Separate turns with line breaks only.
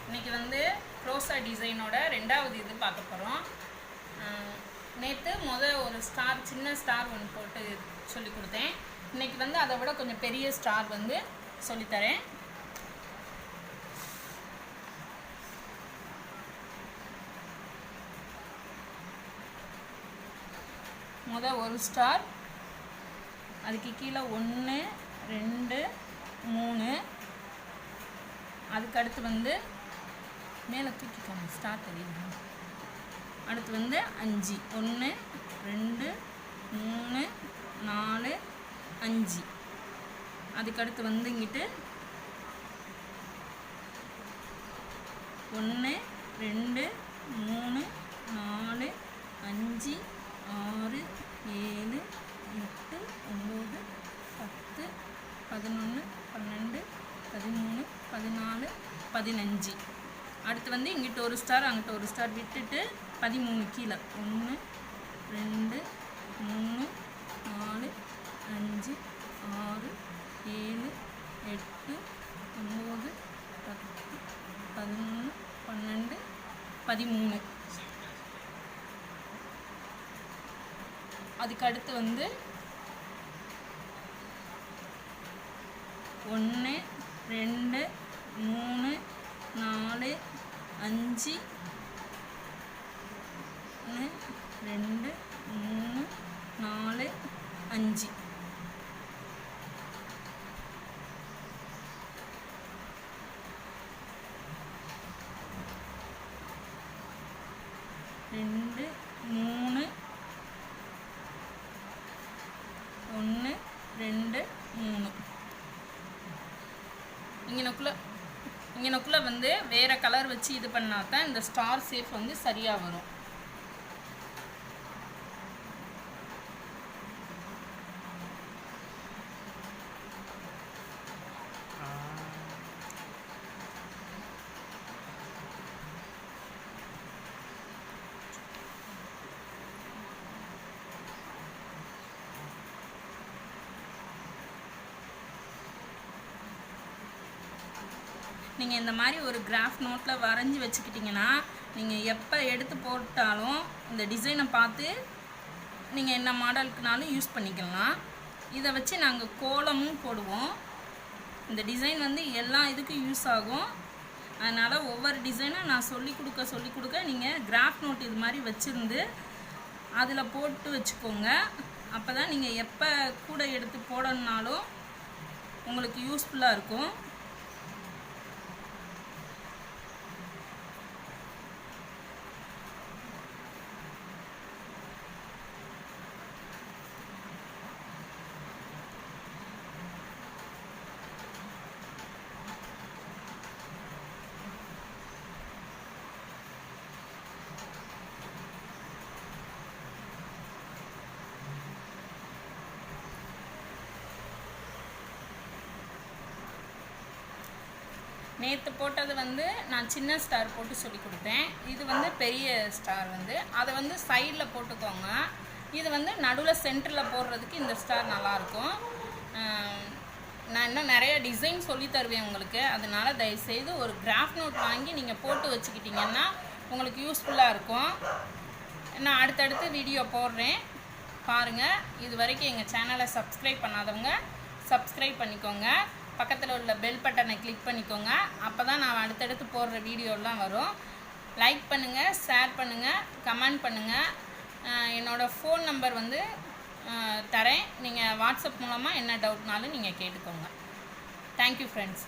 இன்றைக்கி வந்து ரோசா டிசைனோட ரெண்டாவது இது பார்க்க போகிறோம். நேற்று ஒரு ஸ்டார், சின்ன ஸ்டார் ஒன்று போட்டு சொல்லி கொடுத்தேன். இன்றைக்கி வந்து அதை விட கொஞ்சம் பெரிய ஸ்டார் வந்து சொல்லித்தரேன். ஒரு ஸ்டார், அதுக்கு கீழே 1 2 3, அதுக்கடுத்து வந்து மேலே தூக்கிக்கோங்க, ஸ்டார் தெரியுது. அடுத்து வந்து 5, 1 2 3 4 5. அதுக்கடுத்து வந்து இங்கிட்டு 1 2 3 4 5 6 7 8 9 10 11 12 13 14 15. அடுத்து வந்து இங்கிட்ட ஒரு ஸ்டார், அங்கிட்ட ஒரு ஸ்டார் விட்டுட்டு 13 கீழே 1 2 3 4 5 6 7 8 9 10 11 12 13. அதுக்கு அடுத்து வந்து 1 2 3 4 5 1 2 3 4 5. ரெண்டு 3 1 2 3. இங்கனக்குள்ளே வந்து வேறு கலர் வச்சு இது பண்ணால் தான் இந்த ஸ்டார் ஷேப் வந்து சரியாக வரும். நீங்கள் இந்த மாதிரி ஒரு கிராஃப் நோட்டில் வரைஞ்சி வச்சுக்கிட்டிங்கன்னா நீங்கள் எப்போ எடுத்து போட்டாலும் இந்த டிசைனை பார்த்து நீங்கள் என்ன மாடலுக்குனாலும் யூஸ் பண்ணிக்கலாம். இதை வச்சு நாங்கள் கோலமும் போடுவோம். இந்த டிசைன் வந்து எல்லா இதுக்கும் யூஸ் ஆகும். அதனால் ஒவ்வொரு டிசைனும் நான் சொல்லி கொடுக்க நீங்கள் கிராஃப் நோட் இது மாதிரி வச்சுருந்து அதில் போட்டு வச்சுக்கோங்க. அப்போ தான் நீங்கள் எப்போ கூட எடுத்து போடணுன்னாலும் உங்களுக்கு யூஸ்ஃபுல்லாக இருக்கும். நேற்று போட்டது வந்து நான் சின்ன ஸ்டார் போட்டு சொல்லி கொடுத்தேன். இது வந்து பெரிய ஸ்டார் வந்து அதை வந்து சைடில் போட்டுக்கோங்க. இது வந்து நடுவில் சென்டரில் போடுறதுக்கு இந்த ஸ்டார் நல்லாயிருக்கும். நான் இன்னும் நிறைய டிசைன் சொல்லி தருவேன் உங்களுக்கு. அதனால் தயவுசெய்து ஒரு கிராஃப் நோட் வாங்கி நீங்கள் போட்டு வச்சுக்கிட்டிங்கன்னா உங்களுக்கு யூஸ்ஃபுல்லாக இருக்கும். நான் அடுத்தடுத்து வீடியோ போடுறேன், பாருங்கள். இது வரைக்கும் எங்கள் சேனலை சப்ஸ்கிரைப் பண்ணாதவங்க சப்ஸ்கிரைப் பண்ணிக்கோங்க. பக்கத்தில் உள்ள பெல் பட்டனை கிளிக் பண்ணிக்கோங்க. அப்போ தான் நான் அடுத்தடுத்து போடுற வீடியோலாம் வரும். லைக் பண்ணுங்கள், ஷேர் பண்ணுங்கள், கமெண்ட் பண்ணுங்கள். என்னோடய ஃபோன் நம்பர் வந்து தரேன். நீங்கள் வாட்ஸ்அப் மூலமாக என்ன டவுட்னாலும் நீங்கள் கேட்டுக்கோங்க. Thank you friends.